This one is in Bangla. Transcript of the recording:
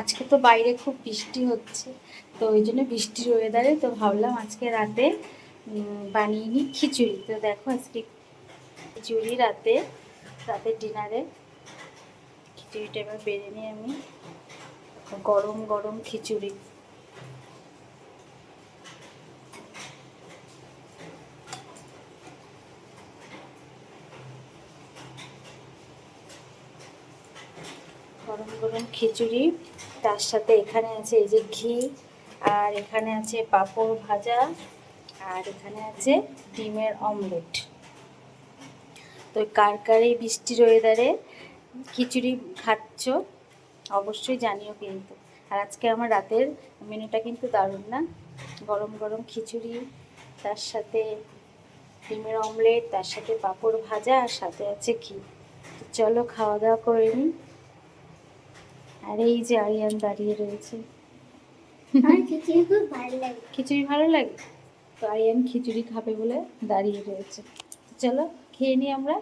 আজকে তো বাইরে খুব বৃষ্টি হচ্ছে, তো ওই জন্য বৃষ্টির ওয়েদারে তো ভাবলাম আজকে রাতে বানিয়ে নিই খিচুড়ি। তো দেখো আজকে খিচুড়ি রাতের ডিনারে খিচুড়িটা এবার বেড়ে নিই আমি। গরম গরম খিচুড়ি। গরম গরম খিচুড়ি, তার সাথে এখানে আছে এই যে ঘি, আর এখানে আছে পাঁপড় ভাজা, আর এখানে আছে ডিমের অমলেট। তো কার কার এই বৃষ্টির ওয়েদারে খিচুড়ি খাচ্ছ অবশ্যই জানিও কিন্তু। আর আজকে আমার রাতের মেনুটা কিন্তু দারুণ না? গরম গরম খিচুড়ি, তার সাথে ডিমের অমলেট, তার সাথে পাঁপড় ভাজা, আর সাথে আছে ঘি। চলো খাওয়া দাওয়া করে নিই। আর এই যে আরিয়ান দাঁড়িয়ে রয়েছে। খিচুড়ি খুব ভালো লাগে। খিচুড়ি ভালো লাগে? তো আরিয়ান খিচুড়ি খাবে বলে দাঁড়িয়ে রয়েছে। চলো খেয়ে নিই আমরা।